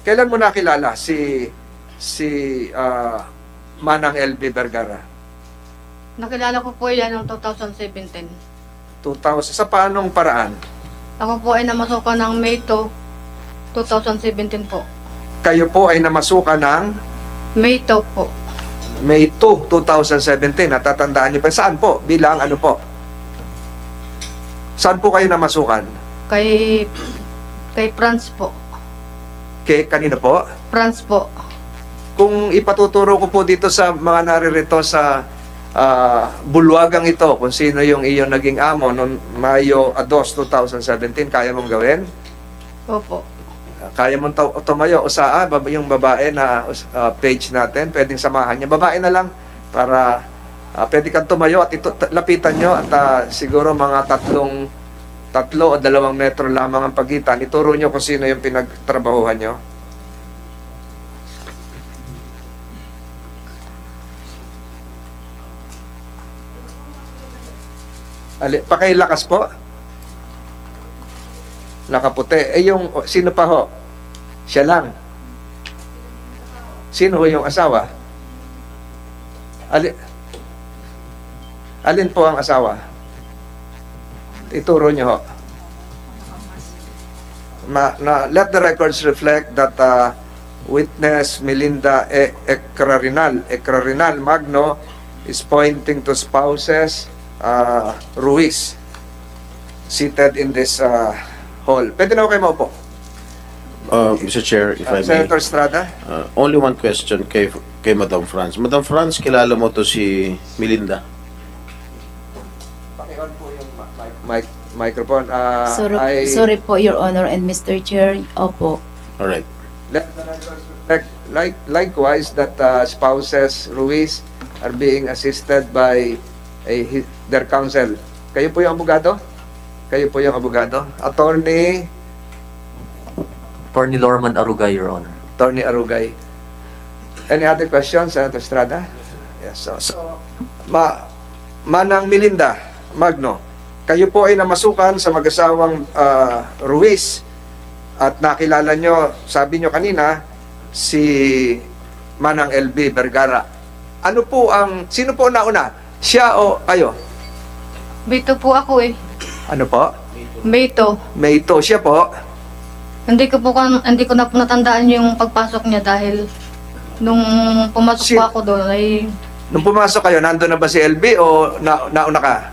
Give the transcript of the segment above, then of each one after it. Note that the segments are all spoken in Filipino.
Kailan mo nakilala si Manang LB Vergara? Nakilala ko po yan noong 2017. 2000, sa paanong paraan? Ako po ay namasukan ng May 2, 2017 po. Kayo po ay namasukan ng May 2 po. May 2, 2017. Natatandaan niyo pa. Saan po? Bilang ano po? Saan po kayo namasukan? Kay France po. Kanino po? France po. Kung ipatuturo ko po dito sa mga naririto sa bulwagang ito, kung sino yung iyong naging amo noong Mayo 2, 2017, kaya mong gawin? Opo. Kaya mong tumayo o yung babae na page natin, pwedeng samahan niya. Babae na lang para pwede kang tumayo at lapitan nyo at siguro mga 3 o 2 metro lamang ang pagitan. Ituro nyo kung sino yung pinagtrabahuhan nyo. Pakilakas po. Nakaputi. Sino pa ho? Siya lang. Sino ho yung asawa? Alin po ang asawa? Ituro nyo ho. Let the records reflect that witness Melinda Ecrarinal Magno is pointing to spouses Ruiz seated in this hall. Pwede na ako kayo maupo. Mr. Chair, if I may. Senator Estrada? Only one question kay Madam France. Madam France, kilala mo to si Melinda? Paki-on po yung microphone. Sorry po, Your Honor and Mr. Chair. Opo. Alright. Let the records reflect likewise that spouses Ruiz are being assisted by their counsel. Kayo po yung abogado? Kayo po yung abogado? Attorney Lorman Arugay, Your Honor. Attorney Arugay. Any other questions, Senator Estrada? Yes. So Manang Melinda Magno, kayo po ay namasukan sa mag-asawang Ruiz at nakilala nyo, sabi nyo kanina, si Manang LB Vergara. Sino po nauna? Siya o kayo? May 2 po ako eh. Ano po? May 2. May ito. Siya po? Hindi ko na po natandaan yung pagpasok niya dahil nung pumasok po ako doon ay Nung pumasok kayo, nandun na ba si LB o nauna ka?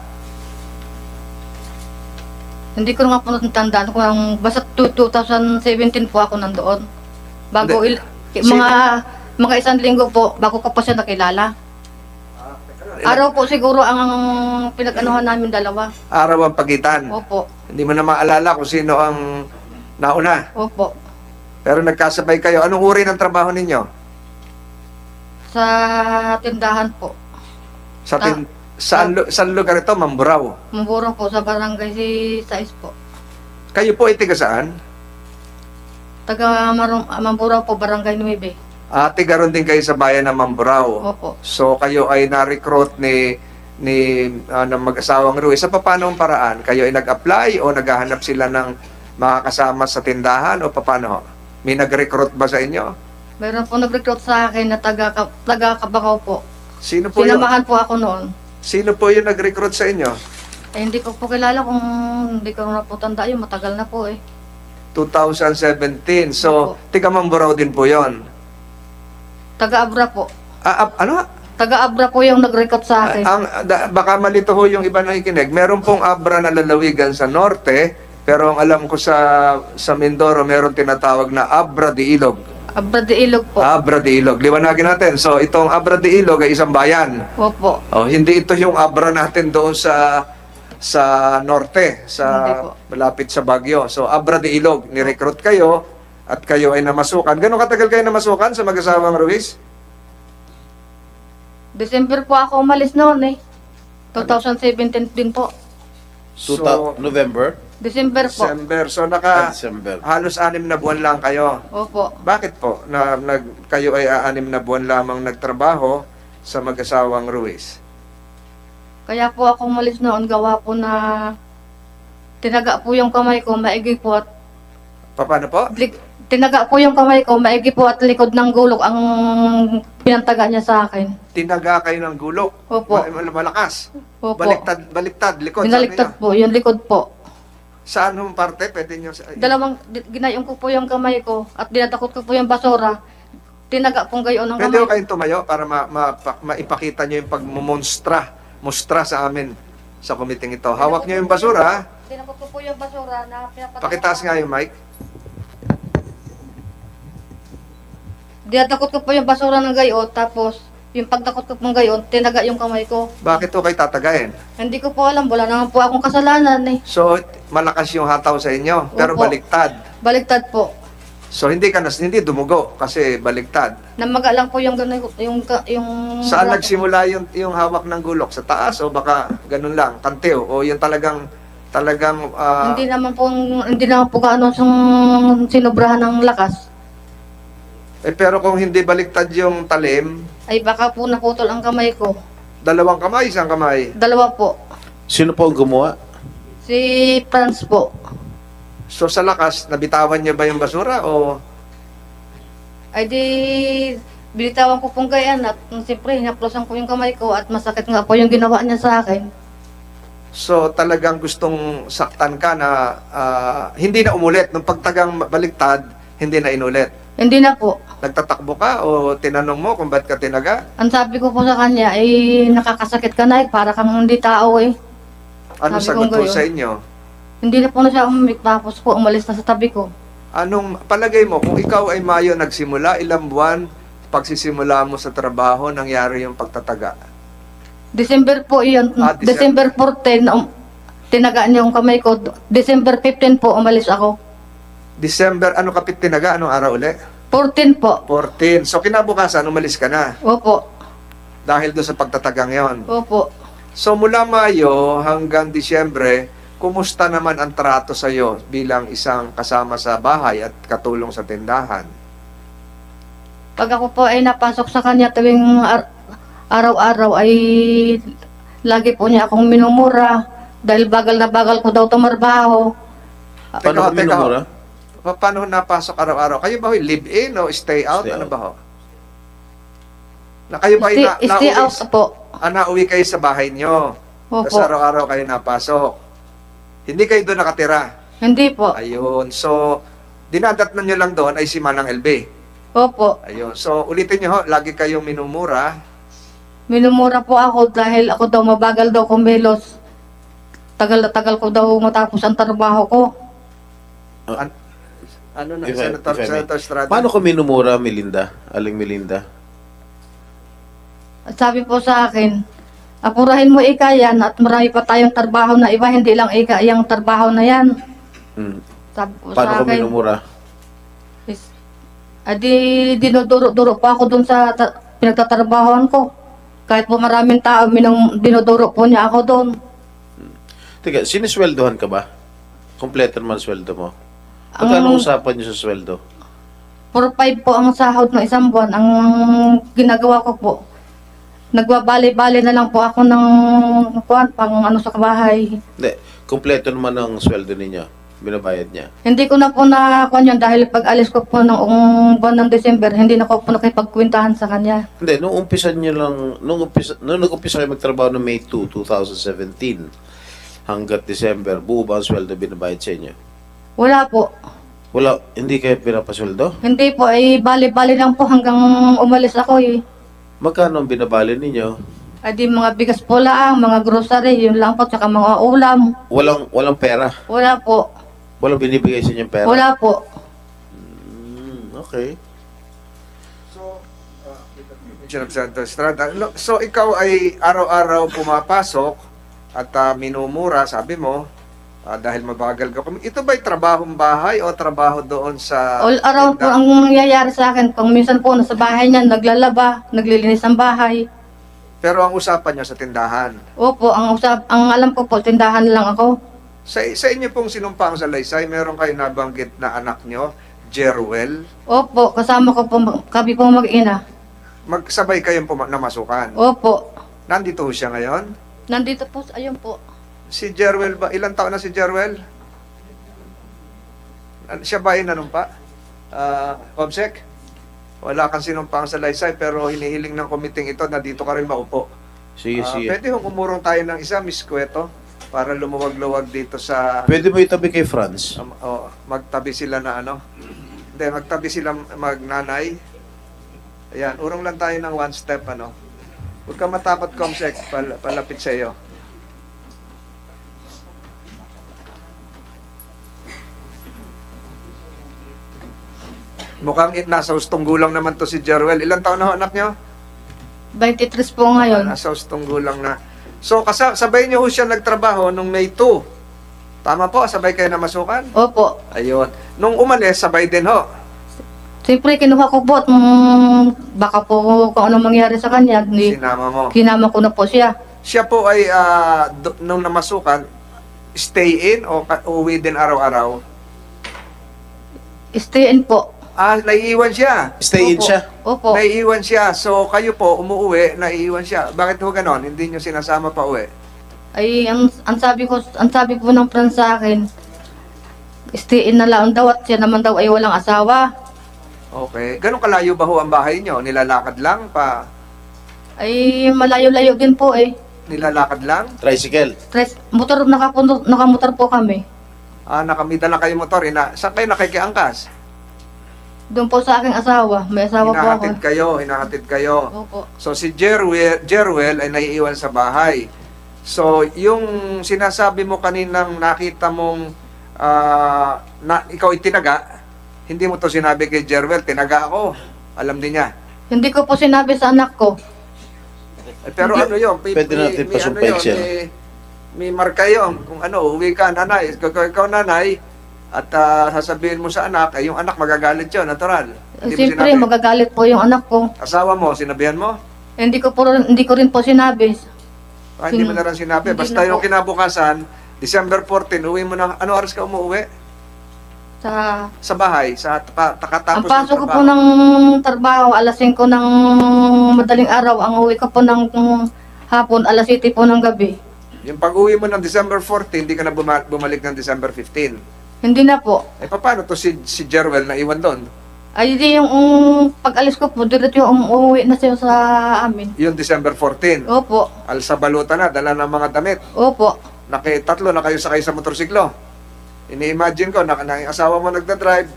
hindi ko nga po natandaan kung basta 2017 po ako nandoon. Bago mga 1 linggo po bago ko pa siya nakilala. Araw po siguro ang pinag-anuhan namin dalawa. Araw ang pagitan. Opo. Hindi mo na maalala kung sino ang nauna. Opo. Pero nagkasabay kayo. Anong uri ng trabaho ninyo? Sa tindahan po. Saan lugar ito? Mamburao. Mamburong po sa barangay si Sais po. Kayo po ay tiga saan? Taga Mamburao po, barangay 9. Tiga ron din kayo sa bayan ng Mamburao. Opo. So kayo ay na-recruit ng mag-asawang Ruiz. Sa paano ang paraan? Kayo ay nag-apply o naghahanap sila ng makakasama sa tindahan o paano? May nag-recruit ba sa inyo? Meron po nag-recruit sa akin na taga Kabakaw po. Sino po yung, Sinamahan po ako noon. sino po yung nag-recruit sa inyo? Hindi ko po kilala kung hindi ko na po tanda yun. Matagal na po eh. 2017. So, tiga Mamburao din po yon. Taga Abra po. Ano? Taga Abra po yung nag-recruit sa akin. Baka malito ho yung iba nakikinig. Meron pong Abra na lalawigan sa norte, pero ang alam ko sa Mindoro, meron tinatawag na Abra de Ilog. Abra de Ilog po. Abra de Ilog. Liwanagin natin. So, itong Abra de Ilog ay isang bayan. Opo. Hindi ito yung Abra natin doon sa norte, Hindi po. malapit sa Baguio. So, Abra de Ilog, ni-recruit kayo at kayo ay namasukan. Gano'ng katagal kayo namasukan sa mag-asawang Ruiz? December po ako umalis noon eh. 2017 din po. November? December po. December. So, December. halos 6 na buwan lang kayo. Opo. Bakit po kayo ay 6 na buwan lamang nagtrabaho sa mag-asawang Ruiz? Kaya po ako umalis noon, gawa po na tinaga po yung kamay ko, maigi po at Paano po? Tinaga po yung kamay ko, maigi po at likod ng gulok ang pinantaga niya sa akin. Tinaga kayo ng gulok. Opo. Malakas. Opo. Baliktad, likod. Binaliktad sabi niyo. po, yung likod po. Saan hong parte? Pwede nyo... Ginayong ko po yung kamay ko at dinadakot ko po yung basura. Tinaga pong gayon ng Pwede ko kamay. kayong tumayo para maipakita nyo yung mustra sa amin sa kumiting ito. Hawak nyo yung basura. Dinakot ko po yung basura na pinapataga. Pakitaas nga yung mic. Dinadakot ko po yung basura ng gayon, tapos yung pagdakot ko pong gayon, tinaga yung kamay ko. Bakit to kayo tatagayin? Hindi ko po alam, wala naman po akong kasalanan eh. So, malakas yung hataw sa inyo, pero Opo. baliktad. Baliktad po. So, hindi dumugo kasi baliktad. Namaga lang po yung yung Saan nagsimula yung hawak ng gulok? Sa taas o baka ganun lang, kantiw? O yung talagang hindi naman po gaano sinobrahan ng lakas. pero kung hindi baliktad yung talim, Ay baka po naputol ang kamay ko. dalawang kamay, isang kamay. Dalawa po. Sino po ang gumawa? Si Franz po. So sa lakas, nabitawan niya ba yung basura o Ay di binitawan ko pong gayan at siyempre hinaplosan ko yung kamay ko at masakit nga po yung ginawa niya sa akin. so talagang gustong saktan ka na hindi na umulit? Nung pagtagang baliktad, hindi na inulit? Hindi na po. Nagtatakbo ka o tinanong mo kung ba't ka tinaga? Ang sabi ko po sa kanya ay nakakasakit ka na para kang hindi tao eh. Ano Sabi sagot ko mo gayon. sa inyo? Hindi na po na siya umimik tapos po umalis na sa tabi ko. Anong palagay mo, kung ikaw ay Mayo nagsimula, ilang buwan pagsisimula mo sa trabaho, nangyari yung pagtataga? December po iyon. December. December 14, tinaga niya yung kamay ko. December 15 po umalis ako. December, ano kapit tinaga? Anong araw uli? 14 po. 14. So kinabukasan, umalis ka na Opo. dahil doon sa pagtatagang yon. Opo. So mula Mayo hanggang Disyembre, kumusta naman ang trato sa iyo bilang isang kasama sa bahay at katulong sa tindahan? Pag ako po ay napasok sa kanya tuwing araw-araw ay lagi po niya akong minumura dahil bagal na bagal ko daw tumarbaho. Paano ko minumura? Paano napasok araw-araw? Kayo ba ho'y live-in o stay out? Stay Ano out. ba ho? Na kayo ba ay Stay out po. nauwi kayo sa bahay nyo? Tapos Opo. araw-araw kayo napasok? Hindi kayo doon nakatira? Hindi po. Ayun. So, dinadatnan nyo lang doon ay si Manang LB. Opo. Ayun. So, ulitin nyo ho, lagi kayong minumura. Minumura po ako dahil ako daw mabagal daw kumilos. Tagal na tagal ko daw matapos ang trabaho ko. Ano na, If I may. Senator Estrada? Paano ko minumura, Melinda? Aling Melinda? At sabi po sa akin, apurahin mo ika yan at marami pa tayong trabaho na iba, hindi lang ika yung trabaho na yan. Hmm. Sabi po Paano sa ko akin, minumura? adi dinuduro-duro pa ako dun sa pinagtatrabahoan ko. Kahit po maraming tao, dinuduro po niya ako doon. Teka, sinisweldohan ka ba? Kompleto naman sweldo mo. Ang- Magkano usapan niyo sa sweldo? 4-5 po ang sahod ng isang buwan. Ang ginagawa ko po, nagbabali-bali na lang po ako ng pang ano sa bahay. Hindi, kompleto naman ang sweldo ninyo. Binabayad niya. Hindi ko na po nakuha yun dahil pag alis ko po ng buwan ng December, hindi na ko po nakipagkwentahan sa kanya. Hindi, nung umpisa niyo lang, nung nag-umpisa kayo magtrabaho noong May 2, 2017, hanggat December, buo ba ang sweldo binabayad sa inyo? Wala po. Wala, hindi kayo pinapasweldo? Hindi po, ay bali-bali lang po hanggang umalis ako eh. Magkano ang binabali ninyo? Ay di mga bigas po lang, mga grocery, yun lang po, tsaka mga ulam. Walang pera? Wala po. Walang binibigay sa inyong pera? Wala po. Okay. Senator Estrada. So, ikaw ay araw-araw pumapasok at minumura, sabi mo, dahil mabagal ka. Ito ba'y trabahong bahay o trabaho doon sa... All around po ang nangyayari sa akin. Kung minsan po nasa bahay niya, naglalaba, naglilinis ng bahay. Pero ang usapan niyo sa tindahan. Opo, ang alam ko po, tindahan lang ako. Sa inyo pong sinumpang sa Laysay, meron kayo nabanggit na anak niyo, Jeruel. Opo, kasama ko po, kami po mag-ina. Magsabay kayong namasukan. Opo. Nandito siya ngayon. Nandito po, ayun po. Si Jeruel ba? Ilang taon na si Jeruel? Siya ba ay nanumpa? Comsec, wala kang sinumpang salaysay pero hinihiling ng committee ito na dito ka rin maupo. Sige, sige. Pwede kung umurong tayo ng isa, Miss Cueto, para lumuwag-luwag dito sa... Pwede mo itabi kay Franz. magtabi sila na ano. Hindi, magtabi sila magnanay. Ayan, urong lang tayo ng one step, ano. Huwag ka matakot, Comsec, palapit sa iyo. Mukhang nasa ustong gulang naman to si Jeruel. Ilang taon na ho, anak nyo? 23 po ngayon. Nasa ustong gulang na. So, sabay niyo ho siya nagtrabaho nung May 2. Tama po, sabay kayo na masukan? Opo. Ayun. Nung umalis, sabay din ho. Siyempre, kinuha ko po at baka po kung anong mangyari sa kanya. Sinama mo. Kinama ko na po siya. Siya po ay, nung namasukan, stay in o uwi din araw-araw? Stay in po. Naiiwan siya. Stay in Opo. siya. Opo. Naiiwan siya. So, kayo po, umuwi, naiiwan siya. Bakit ho ganon? Hindi nyo sinasama pa uwi? Ay, ang sabi po ng friend sa akin, stay in na lang daw at siya naman daw ay walang asawa. Okay. Ganon kalayo ba ho ang bahay nyo? Nilalakad lang pa? Ay, malayo-layo din po eh. Nilalakad lang? Tricycle. Nakamotor po kami. Nakamida na kayo motor. Saan kayo nakikiangkas? Doon po sa aking asawa. May asawa po ako. Hinahatid kayo. Opo. So si Jeruel ay naiiwan sa bahay. So yung sinasabi mo kaninang nakita mong ikaw itinaga, hindi mo to sinabi kay Jeruel, tinaga ako. Alam din niya. Hindi ko po sinabi sa anak ko. Pero ano yun? Pwede natin pasumpain siya. May marka yun. Kung ano, uwi ka, nanay. Ikaw nanay, at sasabihin mo sa anak, yung anak magagalit yun, natural. Hindi mo Siyempre, sinabi. magagalit po yung anak ko. Asawa mo, sinabihan mo? Hindi ko rin po sinabi. Hindi mo na rin sinabi. Hindi Basta na yung po. kinabukasan, December 14, uwi mo na, ano oras ka umuwi? Sa bahay, Ang takatapos pasok ko po ng trabaho, alas 5 ng madaling araw. Ang uwi ko po ng hapon, alas 7 po ng gabi. Yung pag-uwi mo ng December 14, hindi ka na bumalik ng December 15. Hindi na po. Paano to si Jeruel na iwan doon? Ay, di yung pag-alis ko po, diretso yung umuwi na siya sa amin. Yung December 14. Opo. Alsa baluta na, dala ng mga damit. Opo. Tatlo na kayo sakay sa motorsiklo. Ini-imagine ko, na yung asawa mo nagdadrive,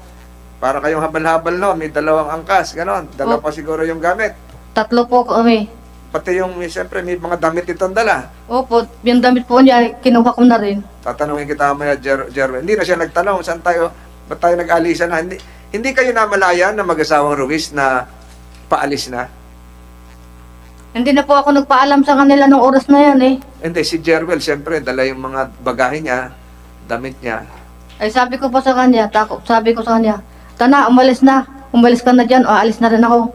para kayong habal-habal no, may dalawang angkas, ganon. Dala pa siguro yung gamit. 3 po kami. Pati yung, siyempre, may mga damit itong dala. Opo, yung damit po niya, kinuha ko na rin. Tatanungin kita maya, Jeruel. Hindi na siya nagtanong, saan tayo, ba't tayo nag-alisan na? Hindi kayo namalayan na mag-asawang Ruiz na paalis na? Hindi na po ako nagpaalam sa kanila nung oras na yan eh. Hindi, si Jeruel, siyempre, dala yung mga bagahe niya, damit niya. Ay sabi ko po sa kanya, sabi ko sa kanya, Tana, umalis na. Umalis ka na dyan, o alis na rin ako.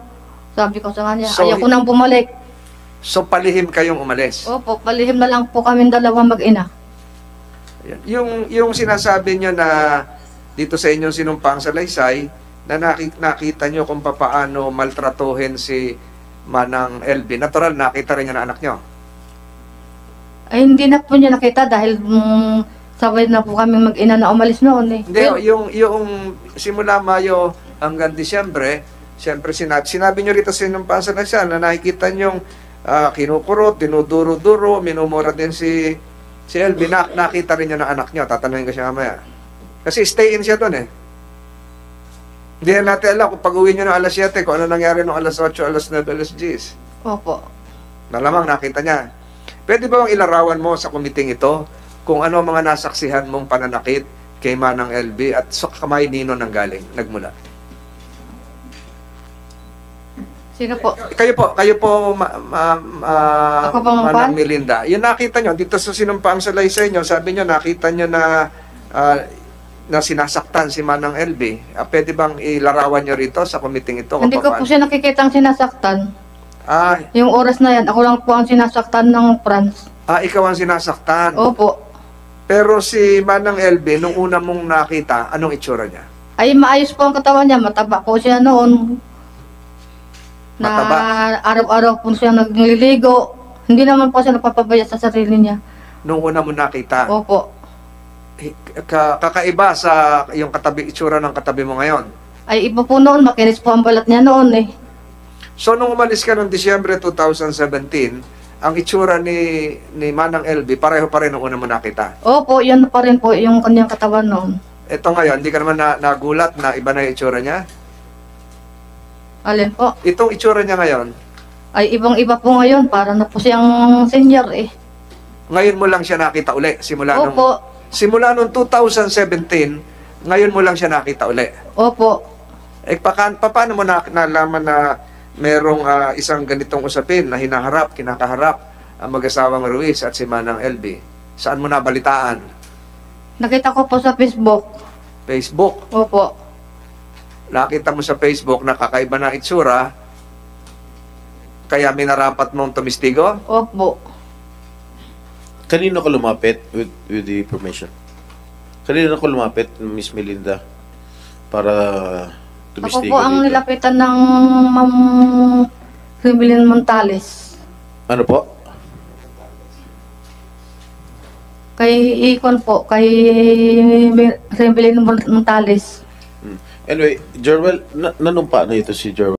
Sabi ko sa kanya, So, ayaw ko nang bumalik. So, palihim kayong umalis. Opo, palihim na lang po kami dalawang mag-ina. Yung sinasabi nyo na dito sa inyong sinumpang salaysay, na nakita nyo kung paano maltratuhin si Manang LB. Natural, nakita rin niya na anak nyo. Ay hindi na po niya nakita dahil sabay na po kami mag-ina na umalis noon eh. Hindi, yung simula Mayo hanggang Disyembre, siyempre sinabi nyo rito sa sinumpang salaysay na nakikita nyo kinukurot, dinuduro-duro, minumura din si LB. Nakita rin niya na anak nyo. Tatanungin ko siya mamaya. Kasi stay in siya doon eh. Hindi na natin alam kung pag-uwi nyo ng alas 7, kung ano nangyari ng alas 8, alas 9, alas 10. Opo. Malamang nakita niya. Pwede ba bang ilarawan mo sa kumiting ito kung ano mga nasaksihan mong pananakit kay Manang LB at sa kamay nino nagmula? Sino po? Kayo po Ako po, Manang Pan? Melinda. Yung nakita nyo, dito sa sinumpang salaysay nyo, sabi nyo, nakita nyo na sinasaktan si Manang LB. Pwede bang ilarawan nyo rito sa kumiting ito? Hindi ko po siya nakikitang sinasaktan. Yung oras na yan, ako lang po ang sinasaktan ng Franz. Ikaw ang sinasaktan. Opo. Pero si Manang LB, nung una mong nakita, anong itsura niya? ay maayos po ang katawan niya, mataba po siya noon. Mataba? Na araw-araw po siya nagliligo. Hindi naman po siya napapabaya sa sarili niya. Nung una mo nakita? Opo. Kakaiba sa yung itsura ng katabi mo ngayon? Ay, iba po noon, makinis po ang balat niya noon eh. So, nung umalis ka noong Disyembre 2017, ang itsura ni Manang LB, pareho pa rin nung una mo nakita. Opo, yan pa rin po yung kanyang katawan noon. Ito ngayon, hindi ka naman nagulat na iba na yung itsura niya? Alin po? Itong itsura niya ngayon, Ay, ibang-iba po ngayon, para na po siyang senior eh. ngayon mo lang siya nakita uli. Opo, Simula nung 2017, ngayon mo lang siya nakita uli. opo. Paano mo nalaman na merong isang ganitong usapin na kinakaharap ang mag-asawang Ruiz at si Manang LB? Saan mo nabalitaan? Nakita ko po sa Facebook. Facebook. Opo. Nakita mo sa Facebook na kakaiba na itsura, kaya minarapat mong tumistigo? Opo. Kanino ka lumapit with the information? Kanino ka lumapit, Miss Melinda, para Ako tumistigo po ang dito? nilapitan ng Ma'am Rimilin Montales. Ano po? Kay Ikon po, kay Rimilin Montales. Anyway, Jerwel, nanumpa na ito si Jerwel.